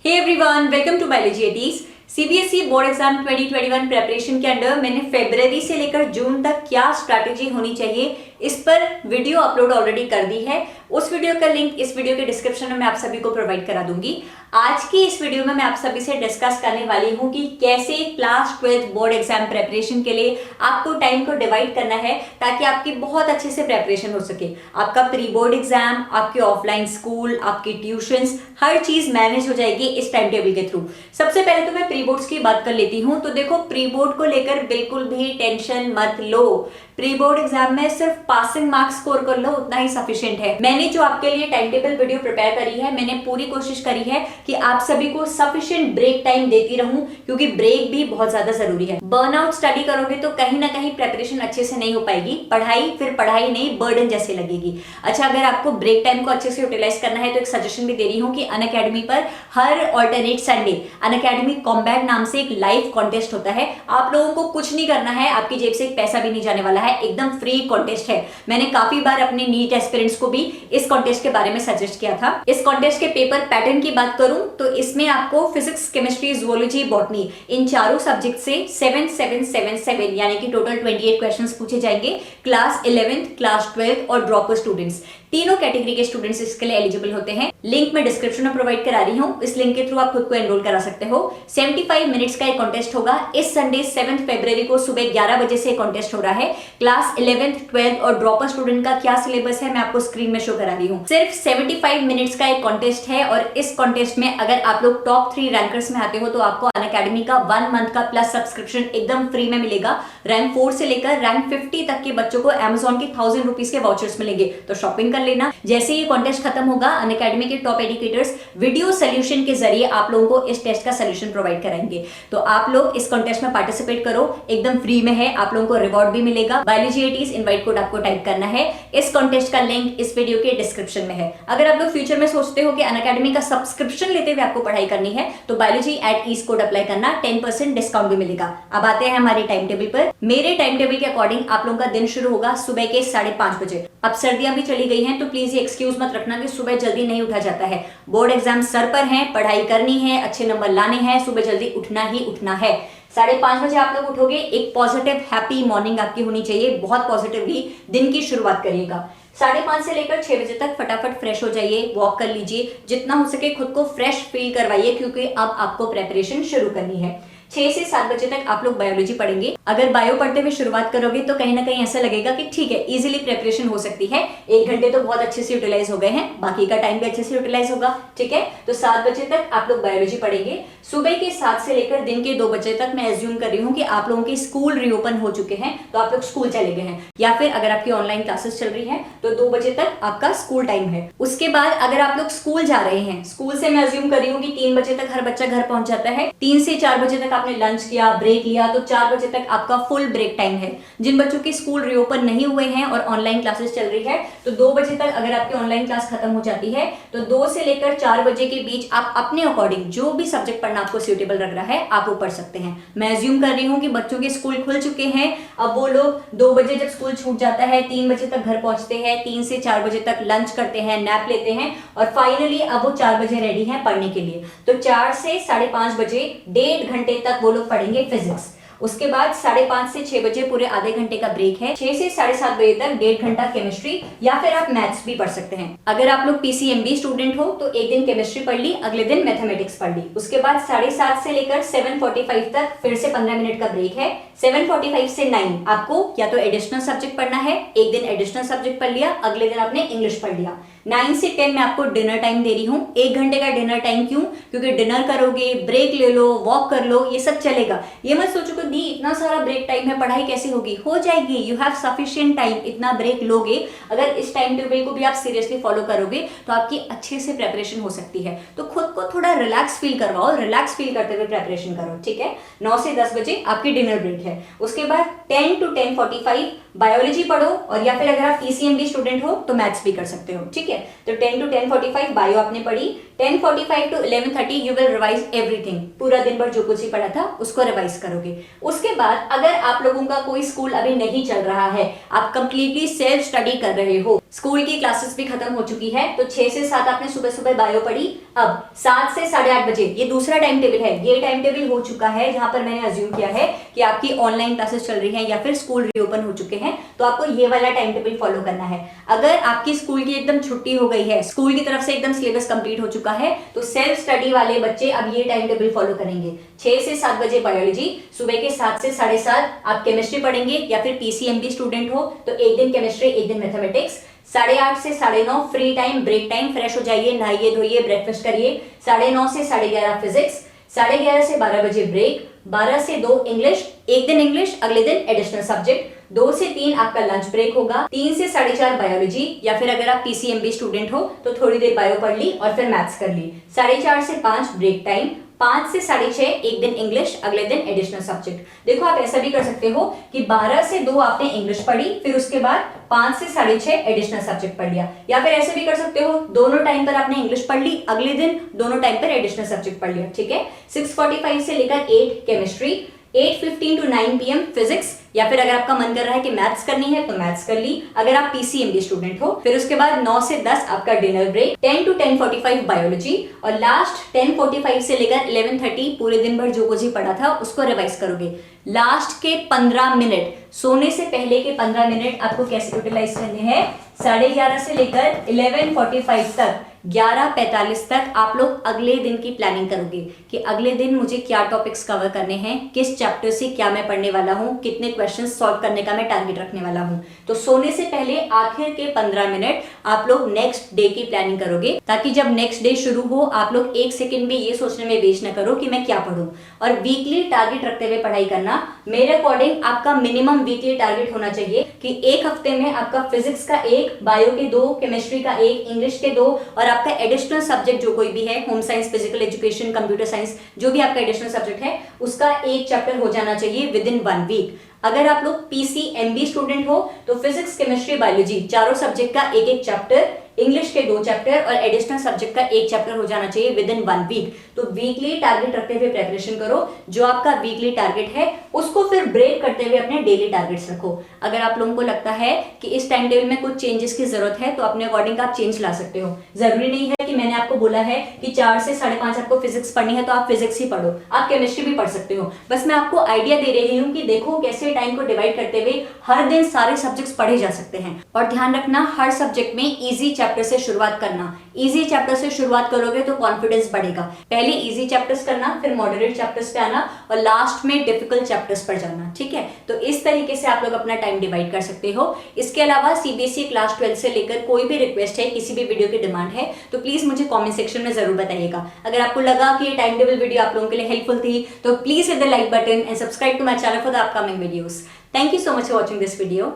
Hey everyone, welcome to biology eighties. CBSE board exam 2021 preparation के under मैंने फरवरी से लेकर जून तक क्या स्ट्रैटेजी होनी चाहिए इस पर वीडियो अपलोड ऑलरेडी कर दी है। उस वीडियो का लिंक इस वीडियो के डिस्क्रिप्शन में मैं आप सभी को प्रोवाइड करा दूंगी। आज की इस वीडियो में मैं आप सभी से डिस्कस करने वाली हूं कि कैसे क्लास 12 बोर्ड एग्जाम प्रेपरेशन के लिए आपको टाइम को डिवाइड करना है ताकि आपकी बहुत अच्छे से प्रेपरेशन हो सके। आपका प्री बोर्ड एग्जाम, आपके ऑफलाइन स्कूल, आपकी ट्यूशंस, हर चीज मैनेज हो जाएगी इस टाइम टेबल के थ्रू। सबसे पहले तो मैं प्री बोर्ड्स की बात कर लेती हूं। तो देखो, प्री बोर्ड को लेकर बिल्कुल भी टेंशन मत लो। प्री बोर्ड एग्जाम में सिर्फ पासिंग मार्क्स स्कोर कर लो, उतना ही सफिशिएंट है। मैंने जो आपके लिए टाइम टेबल वीडियो प्रिपेयर करी है, मैंने पूरी कोशिश करी है कि आप सभी को सफिशिएंट ब्रेक टाइम देती रहूं, क्योंकि ब्रेक भी बहुत ज्यादा जरूरी है। बर्नआउट स्टडी करोगे तो कहीं ना कहीं प्रेपरेशन अच्छे से नहीं हो पाएगी, पढ़ाई फिर पढ़ाई नहीं, बर्डन जैसे लगेगी। अच्छा, अगर आपको ब्रेक टाइम को अच्छे से यूटिलाइज करना है तो एक सजेशन भी दे रही हूँ कि अनअकैडमी पर हर ऑल्टरनेट संडे अनअकैडमी कॉम्बैट नाम से एक लाइव कॉन्टेस्ट होता है। आप लोगों को कुछ नहीं करना है, आपकी जेब से एक पैसा भी नहीं जाने वाला है, एकदम फ्री कॉन्टेस्ट है। मैंने काफी बार अपने नीट एस्पिरेंट्स को भी इस कॉन्टेस्ट के बारे में सजेस्ट किया था। इस कॉन्टेस्ट के पेपर पैटर्न की बात करूं तो इसमें आपको फिजिक्स, केमिस्ट्री, जूलॉजी, बॉटनी इन चारों सब्जेक्ट से 7777 यानी कि टोटल 28 क्वेश्चंस पूछे जाएंगे। क्लास 11th, क्लास 12 और ड्रॉपर स्टूडेंट्स, तीनों कैटेगरी के स्टूडेंट्स इसके लिए एलिजिबल होते हैं। लिंक मैं डिस्क्रिप्शन में प्रोवाइड करा रही हूं, इस लिंक के थ्रू आप खुद को एनरोल करा सकते हो। 75 मिनट्स का एक कॉन्टेस्ट होगा। इस संडे 7 फरवरी को सुबह 11 बजे से कॉन्टेस्ट हो रहा है। क्लास 11th, 12 और ड्रॉपर स्टूडेंट का क्या सिलेबस है मैं आपको स्क्रीन में शो करा रही हूँ। सिर्फ 75 मिनट्स का एक कॉन्टेस्ट है और इस कॉन्टेस्ट में अगर आप लोग टॉप 3 रैंकर्स में आते हो तो आपको अनअकैडमी का 1 मंथ का प्लस सब्सक्रिप्शन एकदम फ्री में मिलेगा। रैंक 4 से लेकर रैंक 50 तक के बच्चों को अमेजॉन के 1000 रुपीज के वाउचर्स मिलेंगे, तो शॉपिंग कर लेना। जैसे ये कॉन्टेस्ट खत्म होगा, अनअकैडमी के टॉप एजुकेटर्स वीडियो सोल्यूशन के जरिए आप लोगों को इस टेस्ट का सोल्यूशन प्रोवाइड कराएंगे। तो आप लोग इस कॉन्टेस्ट में पार्टिसिपेट करो, एकदम फ्री में है, आप लोगों को रिवॉर्ड भी मिलेगा। बायोलॉजी एटीज इनवाइट कोड आपको टाइप करना है। इस कॉन्टेस्ट का लिंक इस वीडियो के डिस्क्रिप्शन में है। अगर आप लोग फ्यूचर में सोचते हो कि अनअकैडमी का सब्सक्रिप्शन लेते हुए आपको पढ़ाई करनी है तो biology@ease कोड अप्लाई करना, 10% डिस्काउंट भी मिलेगा। अब आते हैं हमारे टाइम टेबल पर। मेरे टाइम टेबल के अकॉर्डिंग आप लोगों का दिन शुरू होगा सुबह के 5:30 बजे। अब सर्दियां भी चली गई हैं तो प्लीज ये एक्सक्यूज मत रखना कि सुबह जल्दी नहीं उठा जाता है। बोर्ड एग्जाम सर पर है, पढ़ाई करनी है, अच्छे नंबर लाने हैं, सुबह जल्दी उठना ही उठना है। 5:30 बजे आप लोग उठोगे, एक पॉजिटिव हैप्पी मॉर्निंग आपकी होनी चाहिए, बहुत पॉजिटिवली दिन की शुरुआत करिएगा। 5:30 से लेकर 6 बजे तक फटाफट फ्रेश हो जाइए, वॉक कर लीजिए, जितना हो सके खुद को फ्रेश फील करवाइए, क्योंकि अब आपको प्रेपरेशन शुरू करनी है। 6 से 7 बजे तक आप लोग बायोलॉजी पढ़ेंगे। अगर बायो पढ़ते हुए शुरुआत करोगे तो कहीं ना कहीं ऐसा लगेगा कि ठीक है, इजीली प्रेपरेशन हो सकती है। 1 घंटे तो बहुत अच्छे से यूटिलाइज हो गए हैं, बाकी का टाइम भी अच्छे से यूटिलाइज होगा। ठीक है, तो 7 बजे तक आप लोग बायोलॉजी पढ़ेंगे। सुबह के 7 से लेकर दिन के 2 बजे तक मैं एज्यूम कर रही हूँ कि आप लोगों के स्कूल रीओपन हो चुके हैं, तो आप लोग स्कूल चले गए हैं, या फिर अगर आपकी ऑनलाइन क्लासेस चल रही है तो 2 बजे तक आपका स्कूल टाइम है। उसके बाद अगर आप लोग स्कूल जा रहे हैं, स्कूल से मैं एज्यूम कर रही हूँ कि 3 बजे तक हर बच्चा घर पहुंच जाता है। 3 से 4 बजे तक आपने लंच किया, ब्रेक लिया, तो 4 बजे तक आपका फुल ब्रेक टाइम है। जिन बच्चों के स्कूल रीओपन नहीं हुए हैं और ऑनलाइन क्लासेस चल रही है तो 2 बजे तक अगर आपकी ऑनलाइन क्लास खत्म हो जाती है तो 2 से लेकर 4 बजे के बीच आप अपने अकॉर्डिंग जो भी सब्जेक्ट पढ़ना आपको सूटेबल लग रहा है आप वो पढ़ सकते हैं। मैं एज्यूम कर रही हूँ कि बच्चों के स्कूल खुल चुके हैं। अब वो लोग 2 बजे जब स्कूल छूट जाता है 3 बजे तक घर पहुंचते हैं, 3 से 4 बजे तक लंच करते हैं, नैप लेते हैं और फाइनली अब वो 4 बजे रेडी हैं पढ़ने के लिए। तो 4 से 5:30 बजे 1.5 घंटे तक वो लोग पढ़ेंगे फिजिक्स। उसके बाद 5:30 से 6 बजे पूरे आधे घंटे का ब्रेक है। 6 से 7:30 बजे तक 1.5 घंटा केमिस्ट्री या फिर आप मैथ्स भी पढ़ सकते हैं। अगर आप लोग पीसीएमबी स्टूडेंट हो तो एक दिन केमिस्ट्री पढ़ ली, अगले दिन मैथमेटिक्स पढ़ ली। उसके बाद 7:30 से लेकर 7:45 तक फिर से 15 मिनट का ब्रेक है। 7:45 से 9 आपको या तो एडिशनल सब्जेक्ट पढ़ना है, एक दिन एडिशनल सब्जेक्ट पढ़ लिया, अगले दिन आपने इंग्लिश पढ़ लिया। 9 से 10 मैं आपको डिनर टाइम दे रही हूँ। 1 घंटे का डिनर टाइम। क्यों? क्योंकि डिनर करोगे, ब्रेक ले लो, वॉक कर लो, ये सब चलेगा। ये मत सोचो कि दी इतना सारा ब्रेक टाइम है, पढ़ाई कैसे होगी? हो जाएगी। You have sufficient time. इतना ब्रेक लोगे, अगर इस टाइम टेबल को भी आप सीरियसली फॉलो करोगे तो आपकी अच्छे से प्रेपरेशन हो सकती है। तो खुद को थोड़ा रिलैक्स फील करवाओ, रिलैक्स फील करते हुए प्रेपरेशन करो। ठीक है, 9 से 10 बजे आपकी डिनर ब्रेक है। उसके बाद 10 to 10:45 बायोलॉजी पढ़ो, और या फिर अगर आप पीसीएमबी स्टूडेंट हो तो मैथ्स भी कर सकते हो, ठीक है। तो 10 to 10:45 बायो आपने पढ़ी, 10:45 to 11:30 you will revise everything, पूरा दिन भर जो कुछ ही पढ़ा था उसको रिवाइज करोगे। उसके बाद अगर आप लोगों का कोई स्कूल अभी नहीं चल रहा है, आप कंप्लीटली सेल्फ स्टडी कर रहे हो, स्कूल की क्लासेस भी खत्म हो चुकी है, तो 6 से 7 आपने सुबह सुबह बायो पढ़ी। अब 7 से 8:30 बजे ये दूसरा टाइम टेबल है, ये टाइम टेबल हो चुका है जहां पर मैंने अज्यूम किया है कि आपकी ऑनलाइन क्लासेस चल रही हैं या फिर स्कूल रीओपन हो चुके हैं, तो आपको ये वाला टाइम टेबल फॉलो करना है। अगर आपकी स्कूल की एकदम छुट्टी हो गई है, स्कूल की तरफ से एकदम सिलेबस कंप्लीट हो चुका है, तो सेल्फ स्टडी वाले बच्चे अब ये टाइम टेबल फॉलो करेंगे। 6 से 7 बजे बायोलॉजी, सुबह के 7 से 7:30 आप केमिस्ट्री पढ़ेंगे, या फिर पीसीएमबी स्टूडेंट हो तो एक दिन केमिस्ट्री एक दिन मैथमेटिक्स। 8:30 से 9:30 free time, break time, fresh हो जाइए, नहाइए धोइए, ब्रेकफास्ट करिए। 9:30 से 11:30 फिजिक्स, 11:30 से 12 बजे ब्रेक, 12 से 2 इंग्लिश, एक दिन इंग्लिश अगले दिन एडिशनल सब्जेक्ट, 2 से 3 आपका लंच ब्रेक होगा, 3 से 4:30 बायोलॉजी, या फिर अगर आप पीसीएमबी स्टूडेंट हो तो थोड़ी देर बायो पढ़ ली और फिर मैथ्स कर ली। 4:30 से 5 ब्रेक टाइम, 5 से 6:30 एक दिन इंग्लिश अगले दिन एडिशनल सब्जेक्ट। देखो आप ऐसा भी कर सकते हो कि 12 से 2 आपने इंग्लिश पढ़ी, फिर उसके बाद 5 से 6:30 एडिशनल सब्जेक्ट पढ़ लिया, या फिर ऐसे भी कर सकते हो दोनों टाइम पर आपने इंग्लिश पढ़ ली, अगले दिन दोनों टाइम पर एडिशनल सब्जेक्ट पढ़ लिया, ठीक है। 6:45 से लेकर 8 केमिस्ट्री, 8:15 to 9 PM फिजिक्स, या फिर अगर आपका मन कर रहा है कि मैथ्स करनी है तो मैथ्स कर ली, अगर आप पीसीएमबी स्टूडेंट हो। फिर उसके बाद 9 से 10 आपका डिनर ब्रेक, 10 to 10:45 बायोलॉजी, और लास्ट 10:45 से लेकर 11:30 पूरे दिन भर जो कुछ ही पढ़ा था उसको रिवाइज करोगे। लास्ट के 15 मिनट, सोने से पहले के 15 मिनट आपको कैसे यूटिलाइज करने हैं, 11:30 से लेकर 11:45 तक, 11:45 तक आप लोग अगले दिन की प्लानिंग करोगे कि अगले दिन मुझे क्या टॉपिक्स कवर करने हैं, किस चैप्टर से क्या मैं पढ़ने वाला हूं, कितने क्वेश्चंस सॉल्व करने का मैं टारगेट रखने वाला हूं। तो सोने से पहले आखिर के 15 मिनट आप लोग नेक्स्ट डे की प्लानिंग करोगे, ताकि जब नेक्स्ट डे शुरू हो आप लोग एक सेकंड भी ये सोचने में वेस्ट न करो कि मैं क्या पढ़ूं। और वीकली टारगेट रखते हुए पढ़ाई करना। मेरे अकॉर्डिंग आपका मिनिमम वीकली टारगेट होना चाहिए कि एक हफ्ते में आपका फिजिक्स का 1, बायो के 2, केमिस्ट्री का 1, इंग्लिश के 2, और आपका एडिशनल सब्जेक्ट जो कोई भी है, home science, physical education, computer science, जो भी आपका एडिशनल सब्जेक्ट है उसका एक चैप्टर हो जाना चाहिए विद इन 1 वीक। अगर आप लोग पीसीएमबी स्टूडेंट हो तो फिजिक्स, केमिस्ट्री, बायोलॉजी चारों सब्जेक्ट का एक एक चैप्टर, इंग्लिश के 2 चैप्टर और एडिशनल सब्जेक्ट का 1 चैप्टर हो जाना चाहिए विद इन 1 वीक। तो वीकली टारगेट रखते हुए प्रिपरेशन करो। जो आपका वीकली टारगेट है उसको फिर ब्रेक करते हुए अपने डेली टारगेट्स रखो। अगर आप लोगों को लगता है कि इस टाइम टेबल में कुछ चेंजेस की जरूरत है तो अपने अकॉर्डिंग आप चेंज ला सकते हो। जरूरी नहीं है कि मैंने आपको बोला है कि 4 से 5:30 आपको फिजिक्स पढ़नी है तो आप फिजिक्स ही पढ़ो, आप केमिस्ट्री भी पढ़ सकते हो। बस मैं आपको आइडिया दे रही हूँ कि देखो कैसे टाइम को डिवाइड करते हुए हर दिन सारे सब्जेक्ट्स पढ़े जा सकते हैं। और ध्यान रखना, हर सब्जेक्ट में इजी चैप्टर से शुरुआत करना। इजी चैप्टर से शुरुआत करोगे तो कॉन्फिडेंस बढ़ेगा। पहले इजी चैप्टर्स करना, फिर मॉडरेट चैप्टर्स पे आना और लास्ट में डिफिकल्ट चैप्टर्स पर जाना, ठीक है। तो इस तरीके से आप लोग अपना टाइम डिवाइड कर सकते हो। इसके अलावा सीबीएसई क्लास 12 से लेकर कोई भी रिक्वेस्ट है, किसी भी वीडियो की डिमांड है तो प्लीज मुझे कमेंट सेक्शन में जरूर बताइएगा। अगर आपको लगा कि ये टाइम टेबल वीडियो आप लोगों के लिए हेल्पफुल थी तो please hit the like button and subscribe to my channel for the upcoming videos. Thank you so much for watching this video.